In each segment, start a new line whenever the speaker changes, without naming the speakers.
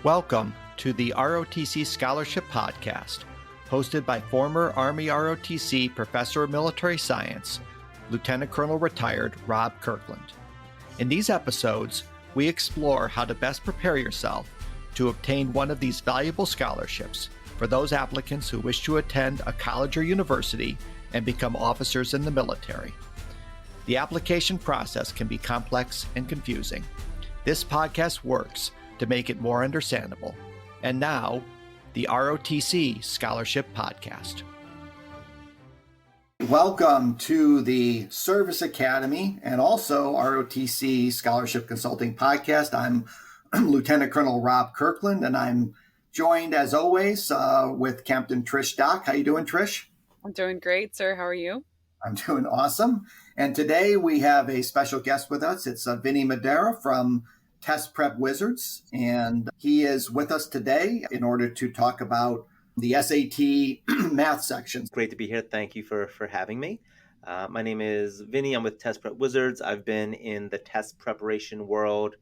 Welcome to the ROTC Scholarship Podcast, hosted by former Army ROTC Professor of Military Science, Lieutenant Colonel retired Rob Kirkland. In these episodes, we explore how to best prepare yourself to obtain one of these valuable scholarships for those applicants who wish to attend a college or university and become officers in the military. The application process can be complex and confusing. This podcast works to make it more understandable. And now, the ROTC Scholarship Podcast. Welcome to the Service Academy and also ROTC Scholarship Consulting Podcast. I'm Lieutenant Colonel Rob Kirkland, and I'm joined, as always, with Captain Trish Dock. How you doing, Trish?
I'm doing great, sir. How are you?
I'm doing awesome. And today we have a special guest with us. It's Vinny Madera from Test Prep Wizards, and he is with us today in order to talk about the SAT math section.
Great to be here. Thank you for having me. My name is Vinny. I'm with Test Prep Wizards. I've been in the test preparation world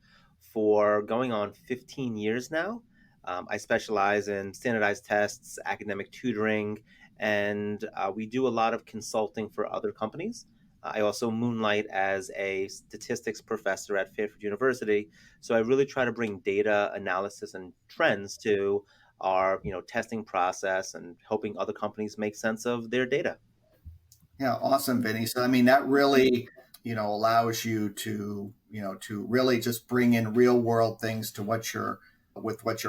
for going on 15 years now. I specialize in standardized tests, academic tutoring, and we do a lot of consulting for other companies. I also moonlight as a statistics professor at Fairfield University. So I really try to bring data analysis and trends to our, testing process and helping other companies make sense of their data.
Yeah, awesome, Vinny. So, that really, allows you to really just bring in real world things to what your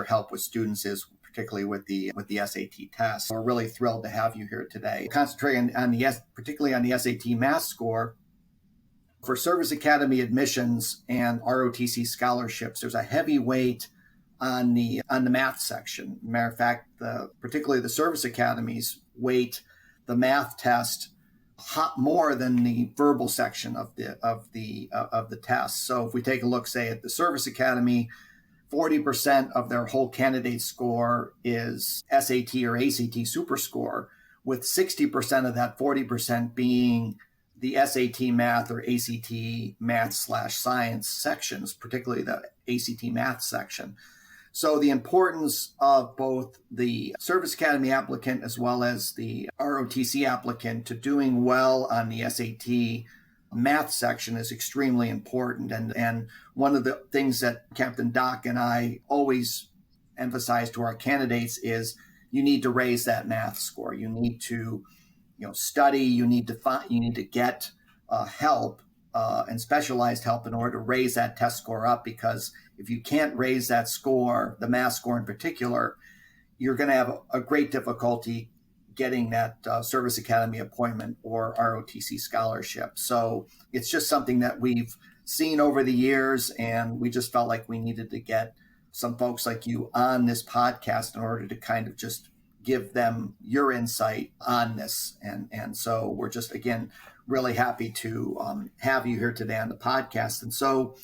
help with students is, particularly with the SAT test. We're really thrilled to have you here today. Concentrating particularly on the SAT math score. For Service Academy admissions and ROTC scholarships, there's a heavy weight on the math section. Matter of fact, particularly the Service Academies weight the math test more than the verbal section of the test. So if we take a look, say, at the Service Academy, 40% of their whole candidate score is SAT or ACT super score, with 60% of that 40% being the SAT math or ACT math/science sections, particularly the ACT math section. So the importance of both the Service Academy applicant as well as the ROTC applicant to doing well on the SAT math section is extremely important. And one of the things that Captain Doc and I always emphasize to our candidates is you need to raise that math score. You need to, study. You need to get help and specialized help in order to raise that test score up. Because if you can't raise that score, the math score in particular, you're going to have a great difficulty getting that Service Academy appointment or ROTC scholarship. So it's just something that we've seen over the years, and we just felt like we needed to get some folks like you on this podcast in order to kind of just give them your insight on this. And so we're just, again, really happy to have you here today on the podcast. And so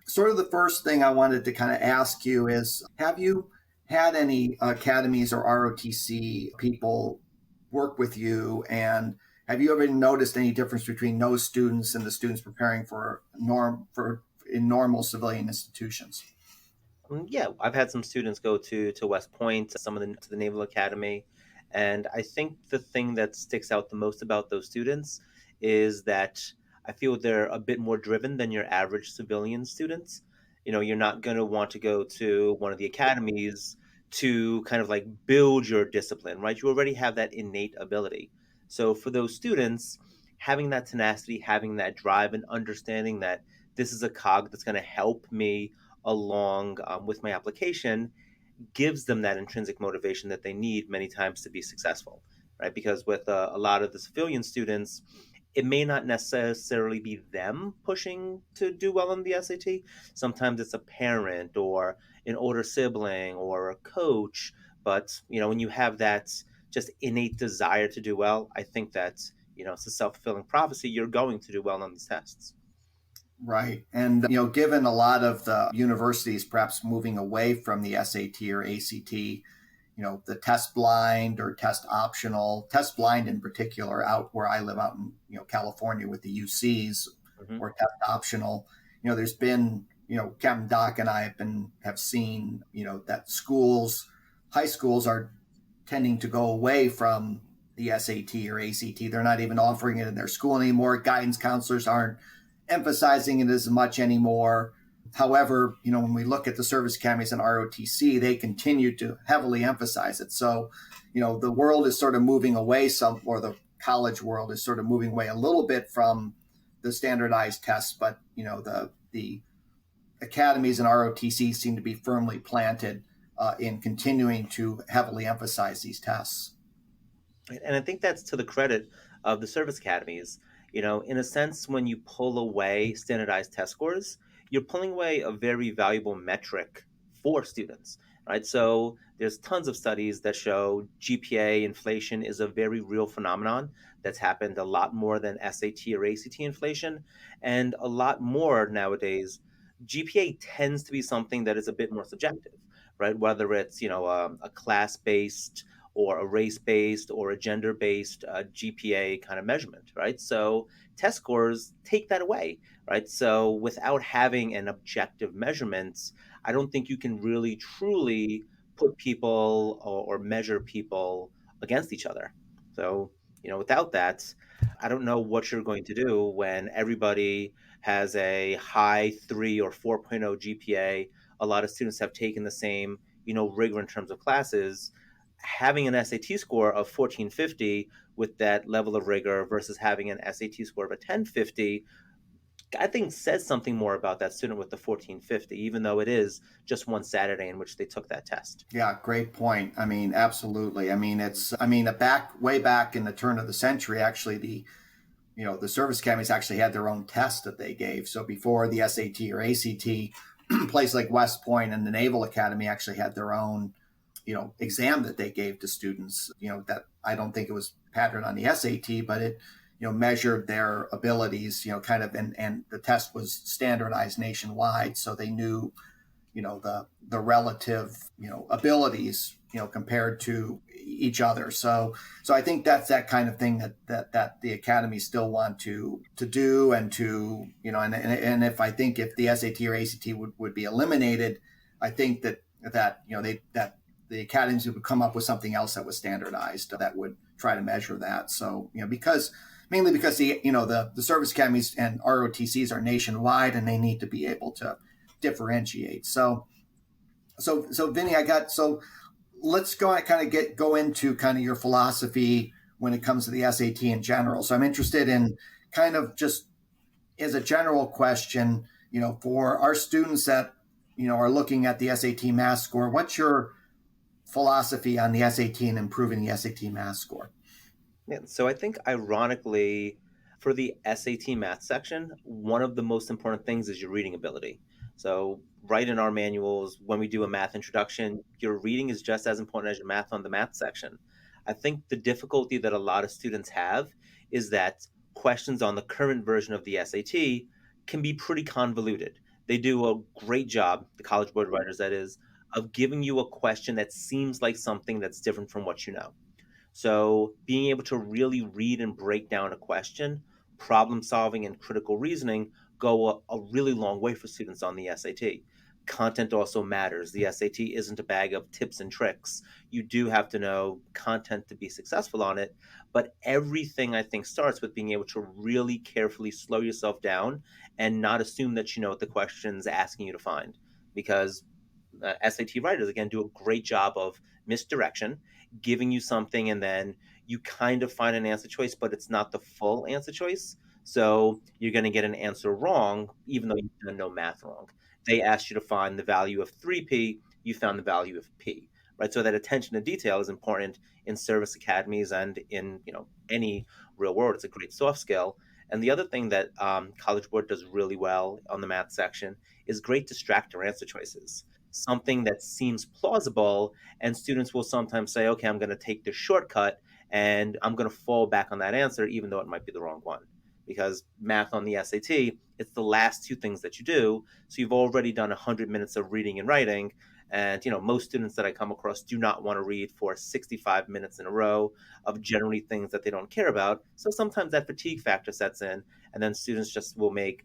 sort of the first thing I wanted to kind of ask you is, have you had any academies or ROTC people work with you, and have you ever noticed any difference between those students and the students preparing in normal civilian institutions?
Yeah, I've had some students go to West Point, some of to the Naval Academy, and I think the thing that sticks out the most about those students is that I feel they're a bit more driven than your average civilian students. You're not going to want to go to one of the academies to kind of like build your discipline, right? You already have that innate ability. So for those students, having that tenacity, having that drive, and understanding that this is a cog that's going to help me along with my application gives them that intrinsic motivation that they need many times to be successful, right? Because with a lot of the civilian students, it may not necessarily be them pushing to do well on the SAT. Sometimes it's a parent or an older sibling or a coach. But, when you have that just innate desire to do well, I think that, it's a self-fulfilling prophecy. You're going to do well on these tests.
Right. And, given a lot of the universities perhaps moving away from the SAT or ACT, the test blind or test optional, test blind in particular, out where I live out in, California with the UCs, or test optional, there's been Captain Doc and I have seen, that high schools are tending to go away from the SAT or ACT. They're not even offering it in their school anymore. Guidance counselors aren't emphasizing it as much anymore. However, when we look at the service academies and ROTC, they continue to heavily emphasize it. So, the world is sort of moving away or the college world is sort of moving away a little bit from the standardized tests, but, the academies and ROTC seem to be firmly planted in continuing to heavily emphasize these tests.
And I think that's to the credit of the service academies. In a sense, when you pull away standardized test scores, you're pulling away a very valuable metric for students, right? So there's tons of studies that show GPA inflation is a very real phenomenon that's happened a lot more than SAT or ACT inflation. And a lot more nowadays, GPA tends to be something that is a bit more subjective, right? Whether it's, a class-based or a race-based or a gender-based GPA kind of measurement, right? So test scores take that away, right? So without having an objective measurement, I don't think you can really truly put people or measure people against each other. So, without that, I don't know what you're going to do when everybody has a high 3 or 4.0 GPA. A lot of students have taken the same, rigor in terms of classes. Having an SAT score of 1450 with that level of rigor versus having an SAT score of a 1050, I think says something more about that student with the 1450, even though it is just one Saturday in which they took that test.
Yeah, great point. I mean, absolutely. I mean, way back in the turn of the century, actually, the service academies actually had their own test that they gave. So before the SAT or ACT, places like West Point and the Naval Academy actually had their own exam that they gave to students, that I don't think it was patterned on the SAT, but it, measured their abilities, kind of, and the test was standardized nationwide. So they knew, the relative, abilities, compared to each other. So I think that's that kind of thing that the academies still want to do and to, and if the SAT or ACT would be eliminated, I think that the academies would come up with something else that was standardized that would try to measure that. So, mainly because the service academies and ROTCs are nationwide and they need to be able to differentiate. So Vinny, let's go into kind of your philosophy when it comes to the SAT in general. So I'm interested in kind of just as a general question, for our students that, are looking at the SAT math score, what's your philosophy on the SAT and improving the SAT math score?
Yeah, so I think ironically, for the SAT math section, one of the most important things is your reading ability. So, right in our manuals, when we do a math introduction, your reading is just as important as your math on the math section. I think the difficulty that a lot of students have is that questions on the current version of the SAT can be pretty convoluted. They do a great job, the College Board writers, that is, of giving you a question that seems like something that's different from what you know. So, being able to really read and break down a question, problem solving, and critical reasoning go a really long way for students on the SAT. Content also matters. The SAT isn't a bag of tips and tricks. You do have to know content to be successful on it. But everything, I think, starts with being able to really carefully slow yourself down and not assume that you know what the question's asking you to find. Because SAT writers, again, do a great job of misdirection, giving you something, and then you kind of find an answer choice, but it's not the full answer choice. So you're going to get an answer wrong, even though you've done no math wrong. They asked you to find the value of 3p, you found the value of p, right? So that attention to detail is important in service academies and in any real world. It's a great soft skill. And the other thing that College Board does really well on the math section is great distractor answer choices. Something that seems plausible, and students will sometimes say, okay, I'm going to take the shortcut and I'm going to fall back on that answer, even though it might be the wrong one. Because math on the SAT, it's the last two things that you do. So you've already done 100 minutes of reading and writing. And, most students that I come across do not want to read for 65 minutes in a row of generally things that they don't care about. So sometimes that fatigue factor sets in, and then students just will make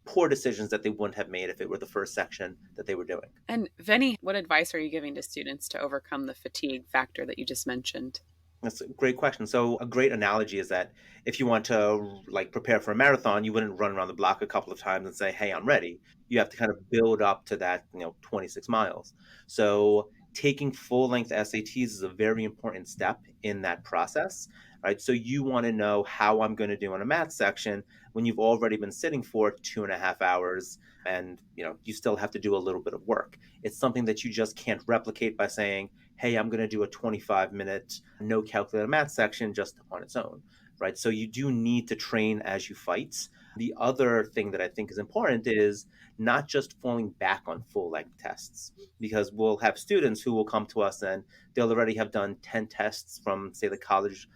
poor decisions that they wouldn't have made if it were the first section that they were doing.
And Vinny, what advice are you giving to students to overcome the fatigue factor that you just mentioned?
That's a great question. So a great analogy is that if you want to like prepare for a marathon, you wouldn't run around the block a couple of times and say, "Hey, I'm ready." You have to kind of build up to that, 26 miles. So taking full length SATs is a very important step in that process, right? So you want to know how I'm going to do in a math section when you've already been sitting for 2.5 hours and you still have to do a little bit of work. It's something that you just can't replicate by saying, hey, I'm going to do a 25-minute no calculator math section just on its own, right? So you do need to train as you fight. The other thing that I think is important is not just falling back on full length tests, because we'll have students who will come to us and they'll already have done 10 tests from, say, the College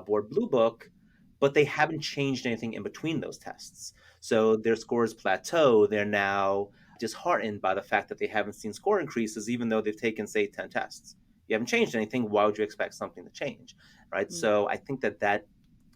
Board Blue Book, but they haven't changed anything in between those tests. So their scores plateau. They're now disheartened by the fact that they haven't seen score increases, even though they've taken, say, 10 tests. You haven't changed anything. Why would you expect something to change? Right.
Mm.
So I think that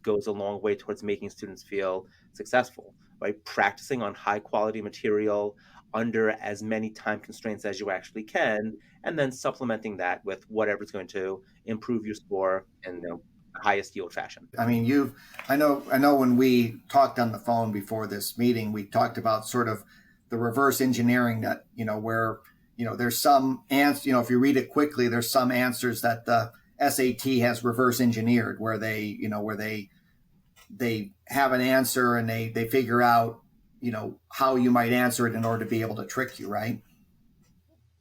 goes a long way towards making students feel successful, right? Practicing on high quality material under as many time constraints as you actually can, and then supplementing that with whatever's going to improve your score in the highest yield fashion.
I mean, I know when we talked on the phone before this meeting, we talked about sort of the reverse engineering that, where, there's some answer, if you read it quickly, there's some answers that the SAT has reverse engineered where they have an answer and they figure out, how you might answer it in order to be able to trick you, right?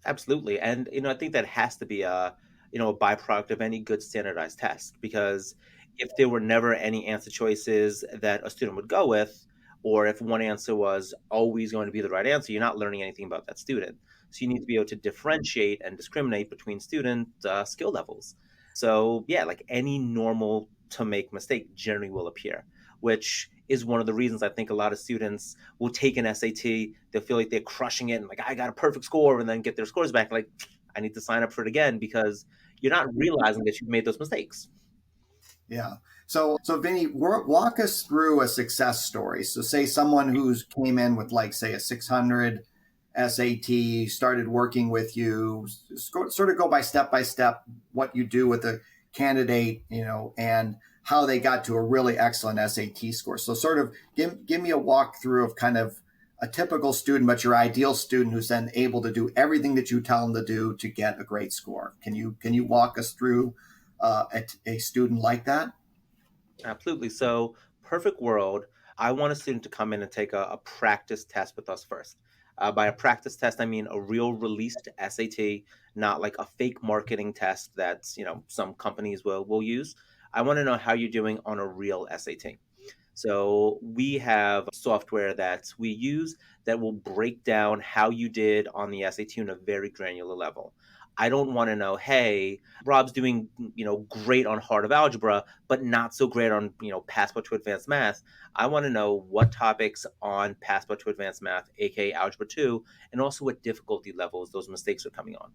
Absolutely. And I think that has to be a byproduct of any good standardized test, because if there were never any answer choices that a student would go with, or if one answer was always going to be the right answer, you're not learning anything about that student. So you need to be able to differentiate and discriminate between student skill levels. So yeah, like any normal to make mistake generally will appear, which is one of the reasons I think a lot of students will take an SAT. They'll feel like they're crushing it and like, I got a perfect score, and then get their scores back. Like, I need to sign up for it again, because you're not realizing that you've made those mistakes.
Yeah. So Vinny, walk us through a success story. So say someone who's came in with like, say, a 600 SAT, started working with you, sort of go by step what you do with a candidate, and how they got to a really excellent SAT score. So sort of give me a walkthrough of kind of a typical student, but your ideal student who's then able to do everything that you tell them to do to get a great score. Can you walk us through a student like that?
Absolutely. So, perfect world, I want a student to come in and take a practice test with us first. By a practice test, I mean a real released SAT, not like a fake marketing test that some companies will use. I want to know how you're doing on a real SAT. So we have software that we use that will break down how you did on the SAT on a very granular level. I don't want to know, hey, Rob's doing, great on heart of algebra, but not so great on, passport to advanced math. I want to know what topics on passport to advanced math, aka algebra 2, and also what difficulty levels those mistakes are coming on.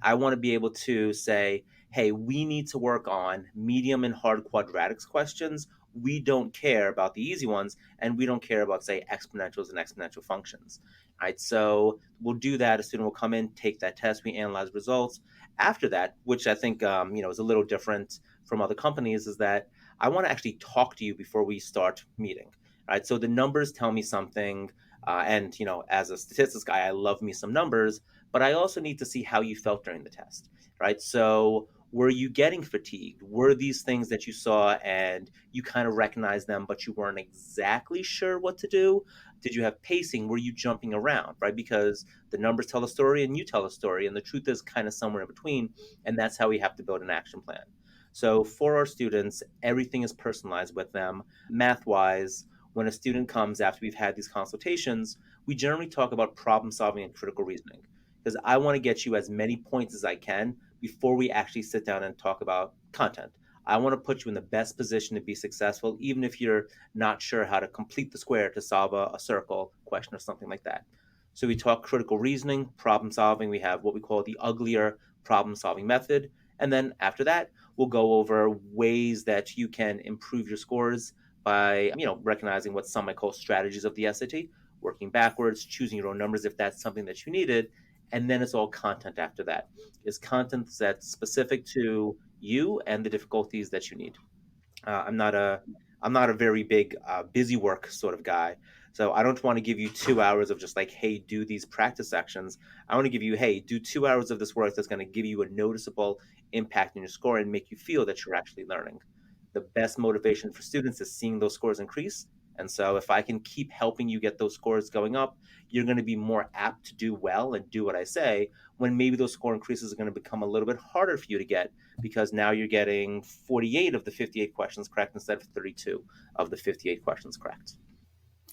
I want to be able to say, hey, we need to work on medium and hard quadratics questions. We don't care about the easy ones, and we don't care about, say, exponentials and exponential functions. Right. So we'll do that. A student will come in, take that test. We analyze results. After that, which I think is a little different from other companies, is that I want to actually talk to you before we start meeting. Right. So the numbers tell me something. And as a statistics guy, I love me some numbers, but I also need to see how you felt during the test, right? So were you getting fatigued? Were these things that you saw and you kind of recognized them, but you weren't exactly sure what to do? Did you have pacing? Were you jumping around, right? Because the numbers tell a story and you tell a story, and the truth is kind of somewhere in between. And that's how we have to build an action plan. So for our students, everything is personalized with them. Math wise, when a student comes after we've had these consultations, we generally talk about problem solving and critical reasoning, because I want to get you as many points as I can before we actually sit down and talk about content. I want to put you in the best position to be successful, even if you're not sure how to complete the square to solve a circle question or something like that. So we talk critical reasoning, problem solving. We have what we call the uglier problem solving method. And then after that, we'll go over ways that you can improve your scores by, recognizing what some might call strategies of the SAT, working backwards, choosing your own numbers if that's something that you needed, and then it's all content after that. It's content that's specific to you and the difficulties that you need. Uh, I'm not a I'm not a very big busy work sort of guy. So I don't want to give you 2 hours of just like, hey, do these practice sections. I want to give you, hey, do 2 hours of this work that's going to give you a noticeable impact in your score and make you feel that you're actually learning. The best motivation for students is seeing those scores increase. And so if I can keep helping you get those scores going up, you're going to be more apt to do well and do what I say, when maybe those score increases are going to become a little bit harder for you to get, because now you're getting 48 of the 58 questions correct instead of 32 of the 58 questions correct.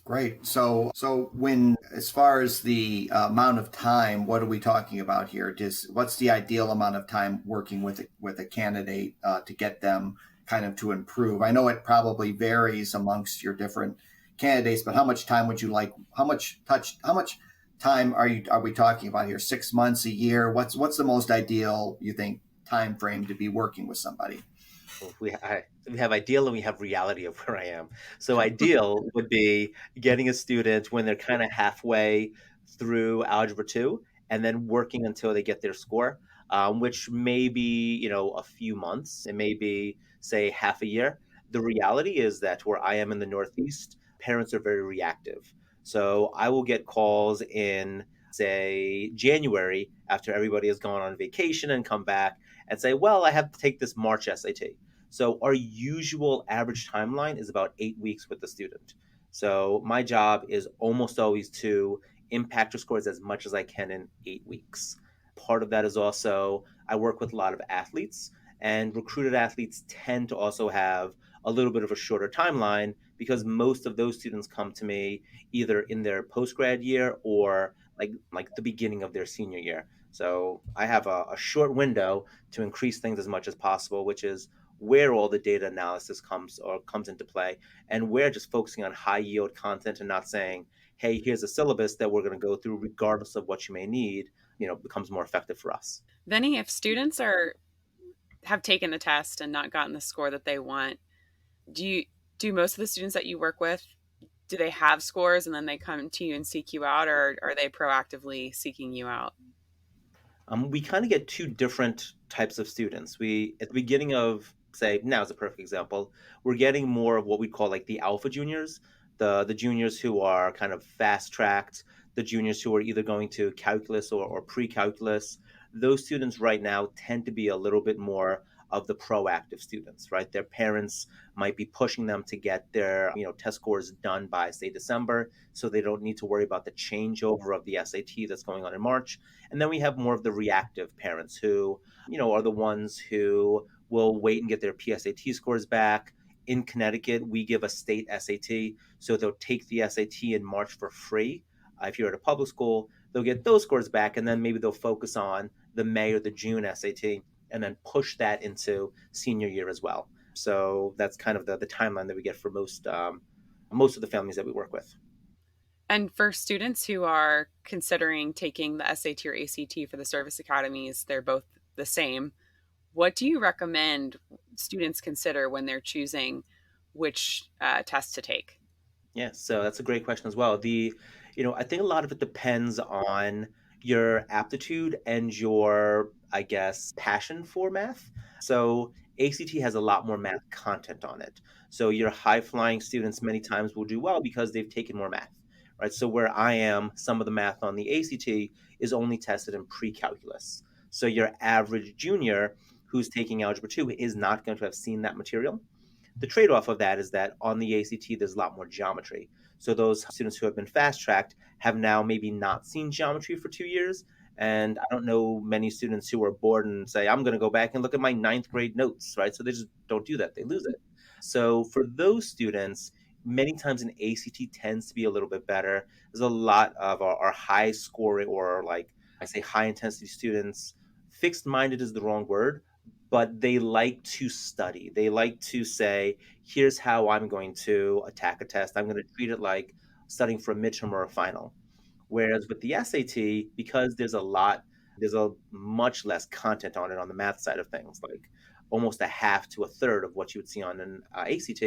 Great. So when, as far as the amount of time, what are we talking about here? Just what's the ideal amount of time working with a candidate to get them kind of to improve? I know it probably varies amongst your different candidates, but how much time would you like? How much time are we talking about here? 6 months, a year? What's the most ideal, you think, time frame to be working with somebody?
We have ideal and we have reality of where I am. So ideal would be getting a student when they're kind of halfway through Algebra 2 and then working until they get their score, which may be, a few months. It may be, say, half a year. The reality is that where I am in the Northeast, parents are very reactive. So I will get calls in, say, January after everybody has gone on vacation and come back and say, well, I have to take this March SAT. So our usual average timeline is about 8 weeks with the student. So my job is almost always to impact your scores as much as I can in 8 weeks. Part of that is also I work with a lot of athletes, and recruited athletes tend to also have a little bit of a shorter timeline because most of those students come to me either in their post grad year or like the beginning of their senior year. So I have a short window to increase things as much as possible, which is where all the data analysis comes into play, and we're just focusing on high yield content and not saying, hey, here's a syllabus that we're going to go through regardless of what you may need, becomes more effective for us.
Vinny, if students are have taken the test and not gotten the score that they want, do you do most of the students that you work with, do they have scores and then they come to you and seek you out, or are they proactively seeking you out?
We kind of get two different types of students. We, at the beginning of, say, now is a perfect example, we're getting more of what we call like the alpha juniors, the juniors who are kind of fast tracked, the juniors who are either going to calculus or pre-calculus. Those students right now tend to be a little bit more of the proactive students, right? Their parents might be pushing them to get their, test scores done by, say, December, so they don't need to worry about the changeover of the SAT that's going on in March. And then we have more of the reactive parents who, are the ones who will wait and get their PSAT scores back. In Connecticut, we give a state SAT. So they'll take the SAT in March for free. If you're at a public school, they'll get those scores back, and then maybe they'll focus on the May or the June SAT and then push that into senior year as well. So that's kind of the timeline that we get for most of the families that we work with.
And for students who are considering taking the SAT or ACT for the service academies, they're both the same. What do you recommend students consider when they're choosing which test to take?
Yeah, so that's a great question as well. I think a lot of it depends on your aptitude and your, I guess, passion for math. So ACT has a lot more math content on it. So your high flying students many times will do well because they've taken more math, right? So where I am, some of the math on the ACT is only tested in pre-calculus. So your average junior who's taking Algebra 2 is not going to have seen that material. The trade-off of that is that on the ACT, there's a lot more geometry. So those students who have been fast-tracked have now maybe not seen geometry for 2 years. And I don't know many students who are bored and say, I'm going to go back and look at my ninth grade notes, right? So they just don't do that. They lose it. So for those students, many times an ACT tends to be a little bit better. There's a lot of our high scoring, or like I say, high intensity students. Fixed minded is the wrong word, but they like to study. They like to say, here's how I'm going to attack a test. I'm going to treat it like studying for a midterm or a final. Whereas with the SAT, because there's a much less content on it on the math side of things, like almost a half to a third of what you would see on an ACT.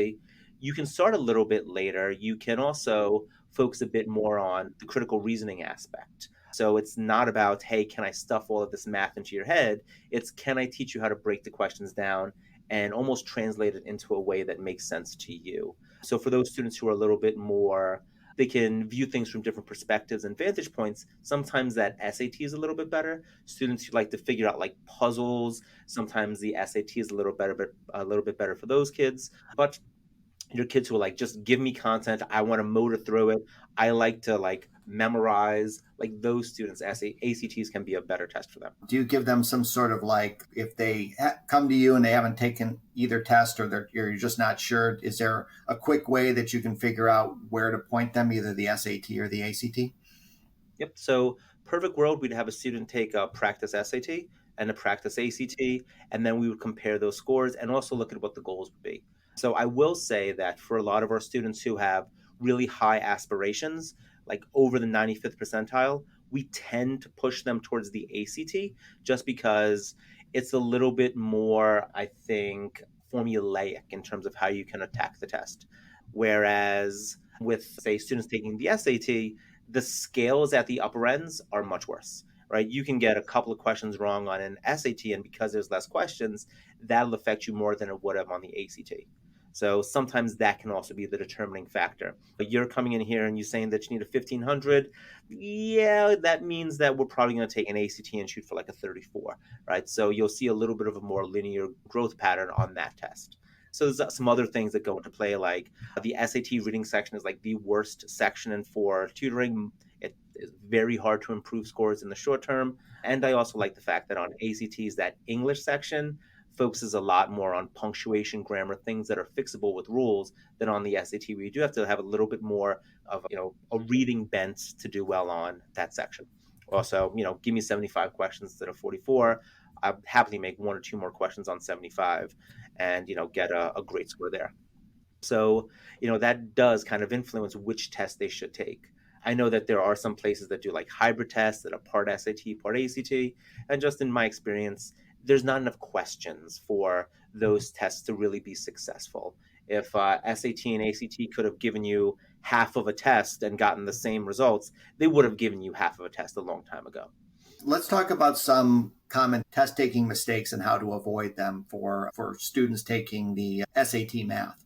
You can start a little bit later. You can also focus a bit more on the critical reasoning aspect. So it's not about, hey, can I stuff all of this math into your head? It's, can I teach you how to break the questions down and almost translate it into a way that makes sense to you? So for those students who are a little bit more, they can view things from different perspectives and vantage points. Sometimes that SAT is a little bit better. Students who like to figure out like puzzles, sometimes the SAT is a little better, but a little bit better for those kids. But your kids who are like, just give me content, I want to motor through it, I like to like memorize, like those students, ACTs can be a better test for them.
Do you give them some sort of like, if they come to you and they haven't taken either test, or you're just not sure, is there a quick way that you can figure out where to point them, either the SAT or the ACT?
Yep. So perfect world, we'd have a student take a practice SAT and a practice ACT, and then we would compare those scores and also look at what the goals would be. So I will say that for a lot of our students who have really high aspirations, like over the 95th percentile, we tend to push them towards the ACT just because it's a little bit more, I think, formulaic in terms of how you can attack the test. Whereas with, say, students taking the SAT, the scales at the upper ends are much worse, right? You can get a couple of questions wrong on an SAT, and because there's less questions, that'll affect you more than it would have on the ACT. So sometimes that can also be the determining factor. But you're coming in here and you're saying that you need a 1500. Yeah, that means that we're probably going to take an ACT and shoot for like a 34, right? So you'll see a little bit of a more linear growth pattern on that test. So there's some other things that go into play, like the SAT reading section is like the worst section for tutoring. It is very hard to improve scores in the short term. And I also like the fact that on ACTs, that English section focuses a lot more on punctuation, grammar, things that are fixable with rules than on the SAT, where you do have to have a little bit more of, a reading bent to do well on that section. Also, give me 75 questions instead of 44. I'd happily make one or two more questions on 75 and, get a great score there. So, that does kind of influence which test they should take. I know that there are some places that do like hybrid tests that are part SAT, part ACT. And just in my experience, there's not enough questions for those tests to really be successful. If SAT and ACT could have given you half of a test and gotten the same results, they would have given you half of a test a long time ago.
Let's talk about some common test taking mistakes and how to avoid them for students taking the SAT math.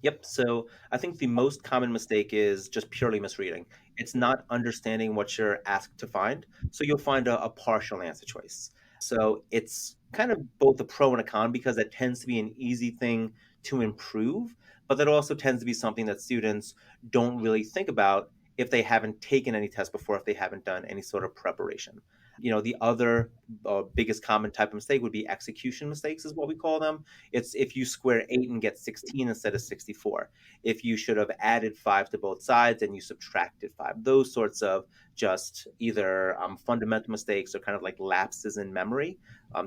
Yep. So I think the most common mistake is just purely misreading. It's not understanding what you're asked to find. So you'll find a partial answer choice. So it's kind of both a pro and a con because that tends to be an easy thing to improve, but that also tends to be something that students don't really think about if they haven't taken any tests before, if they haven't done any sort of preparation. The other biggest common type of mistake would be execution mistakes, is what we call them. It's if you square 8 and get 16 instead of 64. If you should have added 5 to both sides and you subtracted 5. Those sorts of just either fundamental mistakes or kind of like lapses in memory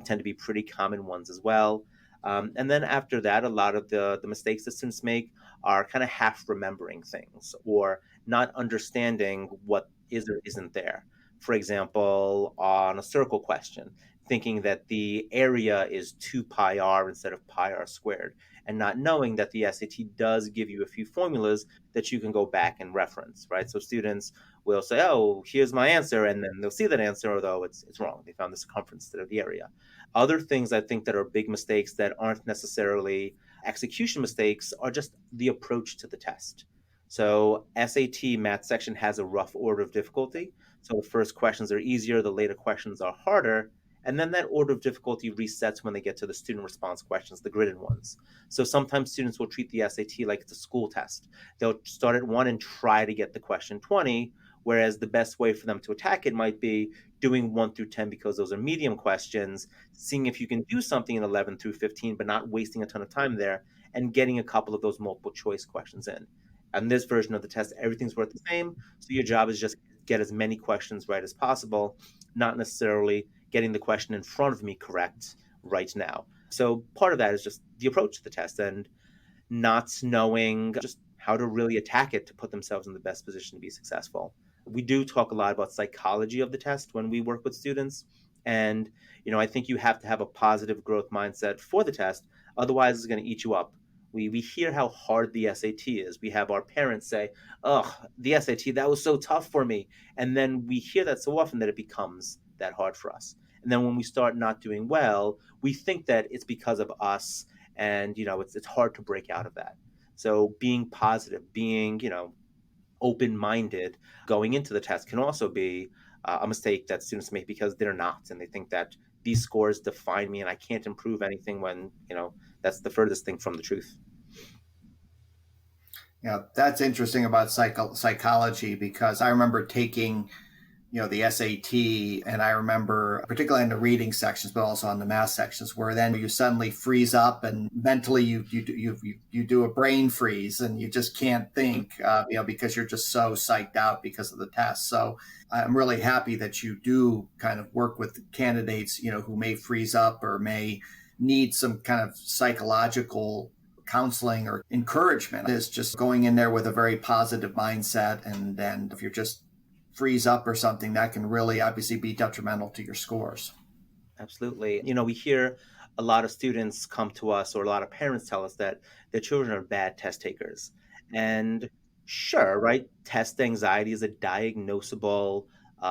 tend to be pretty common ones as well. And then after that, a lot of the mistakes that students make are kind of half remembering things or not understanding what is or isn't there. For example, on a circle question, thinking that the area is 2 pi r instead of pi r squared, and not knowing that the SAT does give you a few formulas that you can go back and reference, right? So students will say, oh, here's my answer, and then they'll see that answer, although it's wrong. They found the circumference instead of the area. Other things I think that are big mistakes that aren't necessarily execution mistakes are just the approach to the test. So SAT math section has a rough order of difficulty. So the first questions are easier, the later questions are harder. And then that order of difficulty resets when they get to the student response questions, the gridded ones. So sometimes students will treat the SAT like it's a school test. They'll start at 1 and try to get the question 20, whereas the best way for them to attack it might be doing 1 through 10 because those are medium questions, seeing if you can do something in 11 through 15, but not wasting a ton of time there, and getting a couple of those multiple choice questions in. And this version of the test, everything's worth the same. So your job is just get as many questions right as possible, not necessarily getting the question in front of me correct right now. So part of that is just the approach to the test and not knowing just how to really attack it to put themselves in the best position to be successful. We do talk a lot about psychology of the test when we work with students. And, I think you have to have a positive growth mindset for the test. Otherwise, it's going to eat you up We hear how hard the SAT is. We have our parents say, "Oh, the SAT, that was so tough for me." And then we hear that so often that it becomes that hard for us. And then when we start not doing well, we think that it's because of us, and it's hard to break out of that. So being positive, being open minded going into the test can also be a mistake that students make because they're not, and they think that these scores define me and I can't improve anything when that's the furthest thing from the truth.
Yeah, that's interesting about psychology because I remember taking the SAT, and I remember particularly in the reading sections, but also on the math sections, where then you suddenly freeze up and mentally you do a brain freeze and you just can't think, because you're just so psyched out because of the test. So I'm really happy that you do kind of work with candidates, who may freeze up or may need some kind of psychological counseling or encouragement. Is just going in there with a very positive mindset, and then if you're just freeze up or something, that can really obviously be detrimental to your scores.
Absolutely. We hear a lot of students come to us, or a lot of parents tell us that their children are bad test takers. And sure, right? Test anxiety is a diagnosable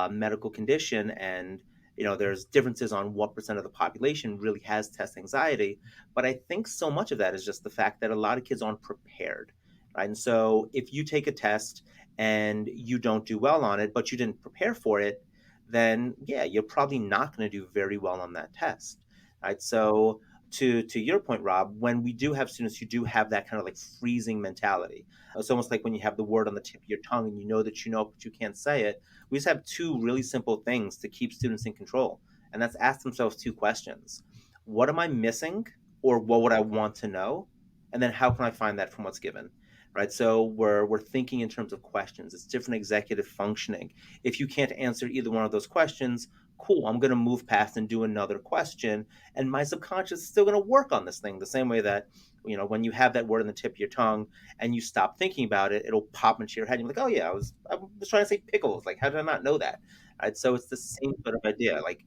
medical condition. And, there's differences on what percent of the population really has test anxiety. But I think so much of that is just the fact that a lot of kids aren't prepared. Right. And so if you take a test and you don't do well on it, but you didn't prepare for it, then yeah, you're probably not going to do very well on that test. Right. So to your point, Rob, when we do have students who do have that kind of like freezing mentality, it's almost like when you have the word on the tip of your tongue and that you know, but you can't say it. We just have two really simple things to keep students in control. And that's ask themselves two questions. What am I missing? Or what would I want to know? And then how can I find that from what's given? Right. So we're thinking in terms of questions. It's different executive functioning. If you can't answer either one of those questions, cool, I'm going to move past and do another question. And my subconscious is still going to work on this thing the same way that, when you have that word on the tip of your tongue and you stop thinking about it, it'll pop into your head. And you're like, oh, yeah, I was trying to say pickles. Like, how did I not know that? Right. So it's the same sort of idea. Like,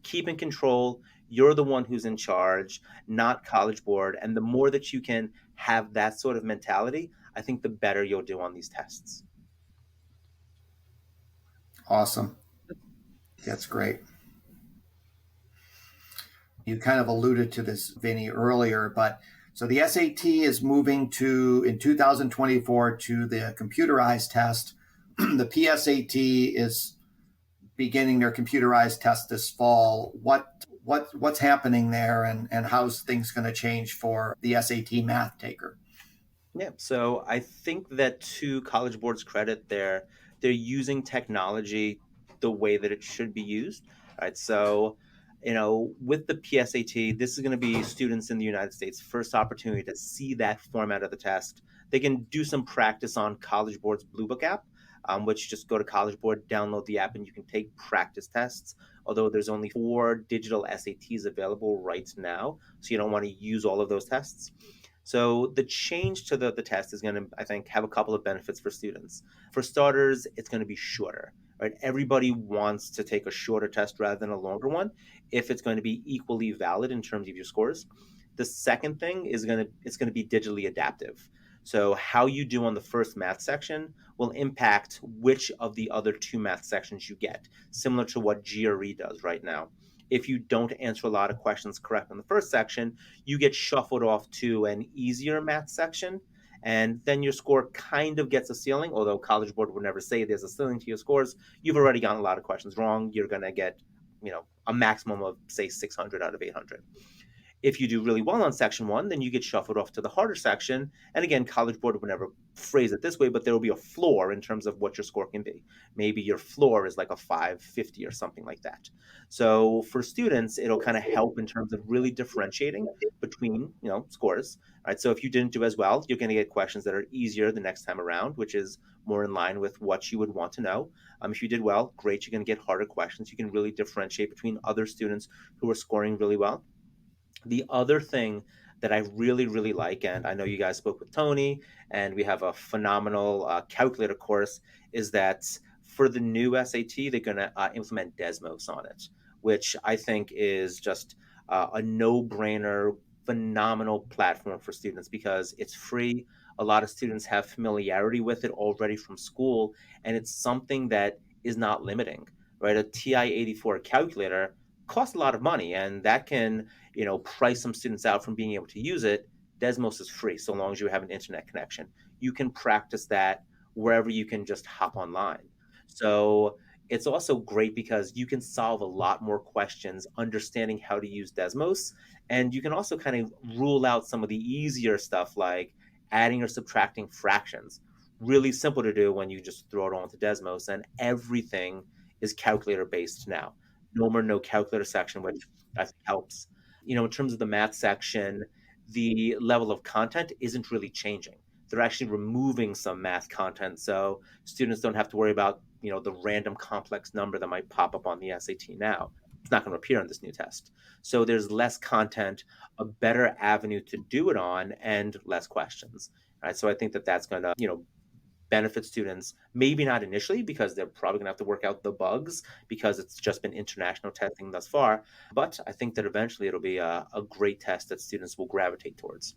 keep in control. You're the one who's in charge, not College Board. And the more that you can have that sort of mentality, I think the better you'll do on these tests.
Awesome. That's great. You kind of alluded to this, Vinny, earlier, but so the SAT is moving in 2024 to the computerized test. The PSAT is beginning their computerized test this fall. What's happening there, and how's things going to change for the SAT math taker?
Yeah, so I think that to College Board's credit, they're using technology the way that it should be used. Right. So, with the PSAT, this is going to be students in the United States' first opportunity to see that format of the test. They can do some practice on College Board's Blue Book app, which just go to College Board, download the app, and you can take practice tests. Although there's only 4 digital SATs available right now, so you don't want to use all of those tests. So the change to the test is going to, I think, have a couple of benefits for students. For starters, it's going to be shorter. Right? Everybody wants to take a shorter test rather than a longer one if it's going to be equally valid in terms of your scores. The second thing is it's going to be digitally adaptive. So how you do on the first math section will impact which of the other 2 math sections you get, similar to what GRE does right now. If you don't answer a lot of questions correct in the first section, you get shuffled off to an easier math section, and then your score kind of gets a ceiling, although College Board would never say there's a ceiling to your scores. You've already gotten a lot of questions wrong. You're going to get, a maximum of, say, 600 out of 800. If you do really well on section one, then you get shuffled off to the harder section. And again, College Board would never phrase it this way, but there will be a floor in terms of what your score can be. Maybe your floor is like a 550 or something like that. So for students, it'll kind of help in terms of really differentiating between, scores. Right. So if you didn't do as well, you're going to get questions that are easier the next time around, which is more in line with what you would want to know. If you did well, great, you're going to get harder questions. You can really differentiate between other students who are scoring really well. The other thing that I really, really like, and I know you guys spoke with Tony, and we have a phenomenal calculator course, is that for the new SAT, they're going to implement Desmos on it, which I think is just a no-brainer phenomenal platform for students because it's free. A lot of students have familiarity with it already from school, and it's something that is not limiting, right? A TI-84 calculator costs a lot of money, and that can, price some students out from being able to use it. Desmos is free so long as you have an internet connection. You can practice that wherever you can just hop online. So it's also great because you can solve a lot more questions understanding how to use Desmos. And you can also kind of rule out some of the easier stuff like adding or subtracting fractions. Really simple to do when you just throw it all into Desmos, and everything is calculator based now. No more no calculator section, which I think helps. In terms of the math section, the level of content isn't really changing. They're actually removing some math content, so students don't have to worry about the random complex number that might pop up on the SAT now. It's not going to appear on this new test. So there's less content, a better avenue to do it on, and less questions. Right. So I think that that's going to benefit students. Maybe not initially because they're probably going to have to work out the bugs because it's just been international testing thus far. But I think that eventually it'll be a great test that students will gravitate towards.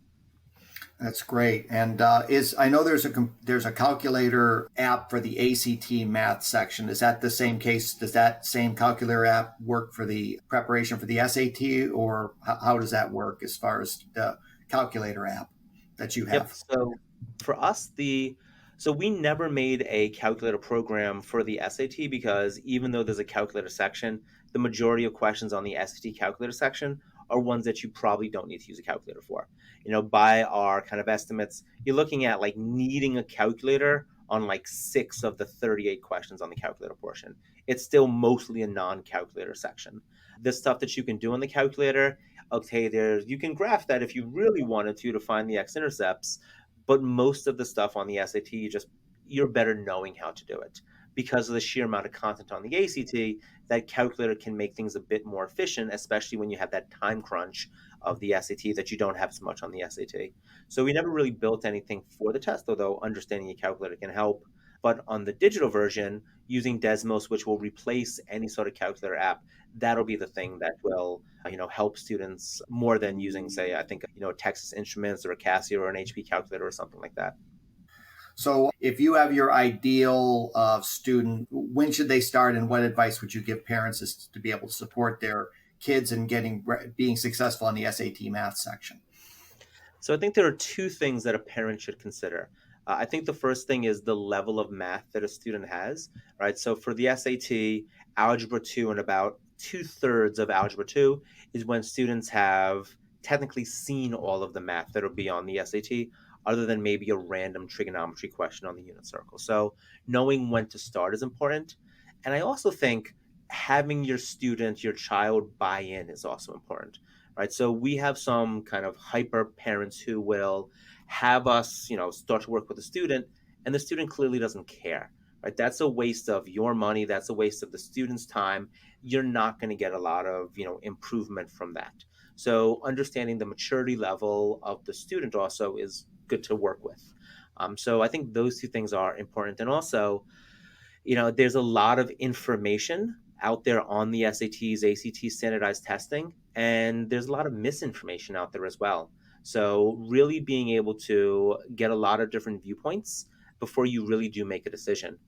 That's great. And is I know there's a calculator app for the ACT math section. Is that the same case? Does that same calculator app work for the preparation for the SAT, or how does that work as far as the calculator app that you
Yep.
have?
So for us, so we never made a calculator program for the SAT because even though there's a calculator section, the majority of questions on the SAT calculator section are ones that you probably don't need to use a calculator for. By our kind of estimates, you're looking at like needing a calculator on like 6 of the 38 questions on the calculator portion. It's still mostly a non-calculator section. The stuff that you can do on the calculator, okay, you can graph that if you really wanted to find the x-intercepts, but most of the stuff on the SAT, you're better knowing how to do it. Because of the sheer amount of content on the ACT, that calculator can make things a bit more efficient, especially when you have that time crunch of the SAT that you don't have as much on the SAT. So we never really built anything for the test, although understanding a calculator can help. But on the digital version, using Desmos, which will replace any sort of calculator app, that'll be the thing that will help students more than using, say, I think, Texas Instruments or a Casio or an HP calculator or something like that.
So, if you have your ideal student, when should they start, and what advice would you give parents to be able to support their kids in being successful in the SAT math section?
So I think there are two things that a parent should consider. I think the first thing is the level of math that a student has, right? So for the SAT, Algebra 2 and about two-thirds of Algebra 2 is when students have technically seen all of the math that'll be on the SAT, other than maybe a random trigonometry question on the unit circle. So knowing when to start is important. And I also think having your student, your child buy in is also important, right? So we have some kind of hyper parents who will have us, start to work with a student, and the student clearly doesn't care, right? That's a waste of your money. That's a waste of the student's time. You're not going to get a lot of, improvement from that. So understanding the maturity level of the student also is good to work with. So I think those two things are important. And also, there's a lot of information out there on the SATs, ACT standardized testing, and there's a lot of misinformation out there as well. So, really being able to get a lot of different viewpoints before you really do make a decision.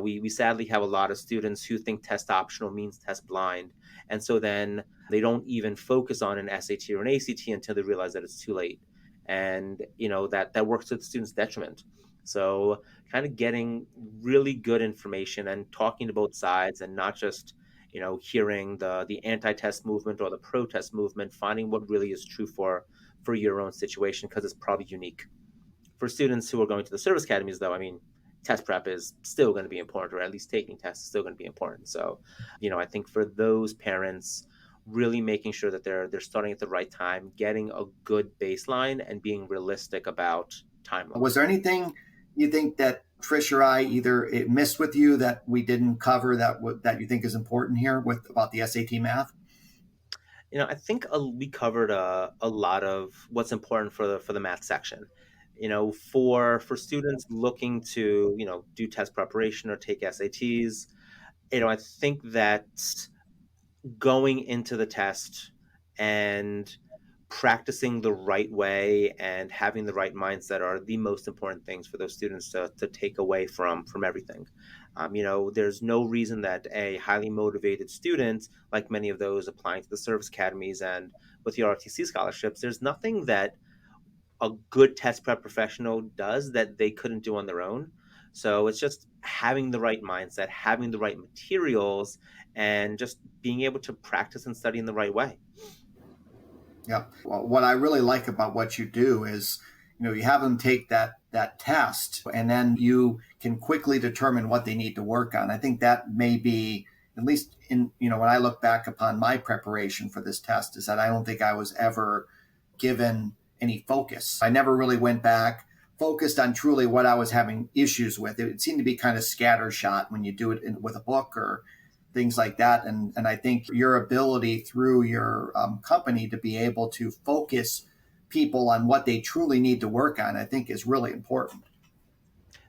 We sadly have a lot of students who think test optional means test blind. And so then they don't even focus on an SAT or an ACT until they realize that it's too late. And, that works to the student's detriment. So, kind of getting really good information and talking to both sides and not just hearing the anti-test movement or the protest movement, finding what really is true for your own situation because it's probably unique. For students who are going to the service academies, though, I mean, test prep is still going to be important, or at least taking tests is still going to be important. So I think for those parents, really making sure that they're starting at the right time, getting a good baseline, and being realistic about timeline.
Was there anything you think that Trish or I either it missed with you that we didn't cover that you think is important here with about the SAT math?
I think we covered a lot of what's important for the math section. For students looking to do test preparation or take SATs, I think that going into the test and practicing the right way and having the right mindset are the most important things for those students to take away from everything. There's no reason that a highly motivated student, like many of those applying to the service academies and with the ROTC scholarships, there's nothing that a good test prep professional does that they couldn't do on their own. So it's just having the right mindset, having the right materials, and just being able to practice and study in the right way.
Yeah. Well, what I really like about what you do is, you have them take that test, and then you can quickly determine what they need to work on. I think that may be, at least in, when I look back upon my preparation for this test, is that I don't think I was ever given any focus. I never really went back, focused on truly what I was having issues with. It seemed to be kind of scattershot when you do it with a book or things like that. And I think your ability through your company to be able to focus people on what they truly need to work on, I think is really important.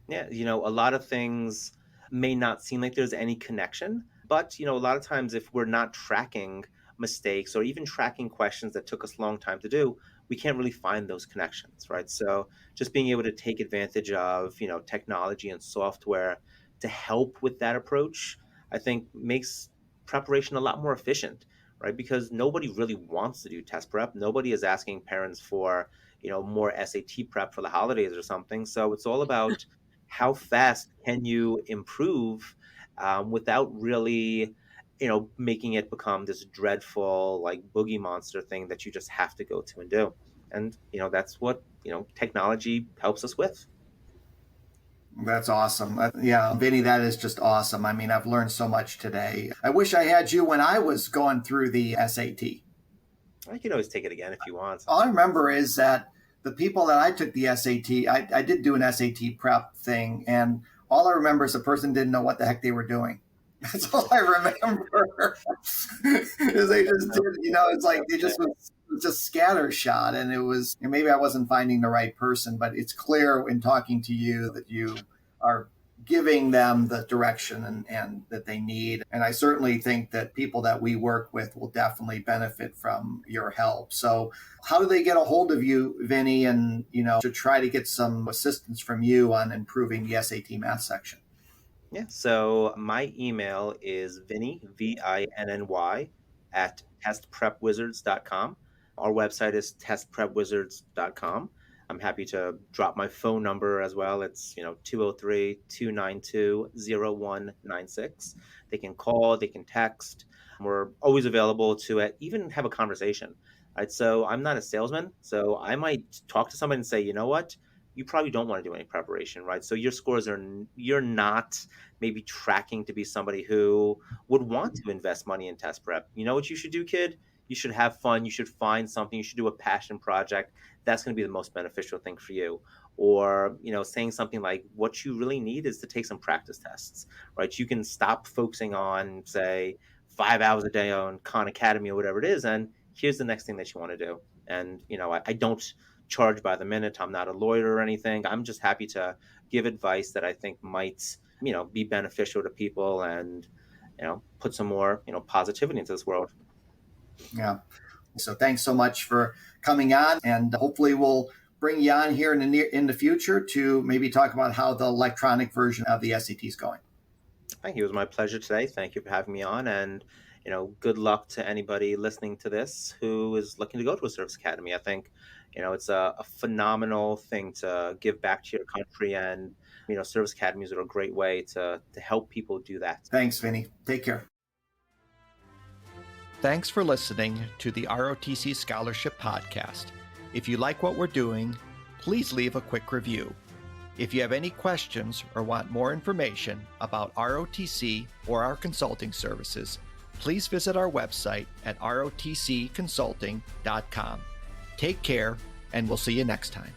Yeah, a lot of things may not seem like there's any connection, but, a lot of times if we're not tracking mistakes or even tracking questions that took us a long time to do, we can't really find those connections, right? So just being able to take advantage of, technology and software to help with that approach, I think makes preparation a lot more efficient, right? Because nobody really wants to do test prep. Nobody is asking parents for, more SAT prep for the holidays or something. So it's all about how fast can you improve without really, making it become this dreadful, like boogie monster thing that you just have to go to and do. And, that's what, technology helps us with.
That's awesome. Yeah, Vinny, that is just awesome. I mean, I've learned so much today. I wish I had you when I was going through the SAT.
I can always take it again if you want.
All I remember is that the people that I took the SAT, I did do an SAT prep thing, and all I remember is the person didn't know what the heck they were doing. That's all I remember. Is they just did, it's like they just was just scattershot, and it was, and maybe I wasn't finding the right person, but it's clear in talking to you that you are giving them the direction and that they need. And I certainly think that people that we work with will definitely benefit from your help. So how do they get a hold of you, Vinny, and, to try to get some assistance from you on improving the SAT math section?
Yeah, so my email is Vinny, Vinny, at testprepwizards.com. Our website is testprepwizards.com. I'm happy to drop my phone number as well. It's 203-292-0196. They can call, they can text. We're always available to even have a conversation. Right? So I'm not a salesman, so I might talk to somebody and say, you know what? You probably don't want to do any preparation, right? So your scores you're not maybe tracking to be somebody who would want to invest money in test prep. You know what you should do, kid? You should have fun. You should find something. You should do a passion project. That's going to be the most beneficial thing for you. Or, saying something like, what you really need is to take some practice tests, right? You can stop focusing on, say, 5 hours a day on Khan Academy or whatever it is, and here's the next thing that you want to do. And, I don't charge by the minute. I'm not a lawyer or anything. I'm just happy to give advice that I think might, be beneficial to people and, put some more, positivity into this world.
Yeah. So thanks so much for coming on, and hopefully we'll bring you on here in the future to maybe talk about how the electronic version of the SAT is going.
Thank you. It was my pleasure today. Thank you for having me on, and good luck to anybody listening to this who is looking to go to a service academy. I think it's a phenomenal thing to give back to your country, and service academies are a great way to help people do that.
Thanks, Vinny. Take care.
Thanks for listening to the ROTC Scholarship Podcast. If you like what we're doing, please leave a quick review. If you have any questions or want more information about ROTC or our consulting services, please visit our website at rotcconsulting.com. Take care, and we'll see you next time.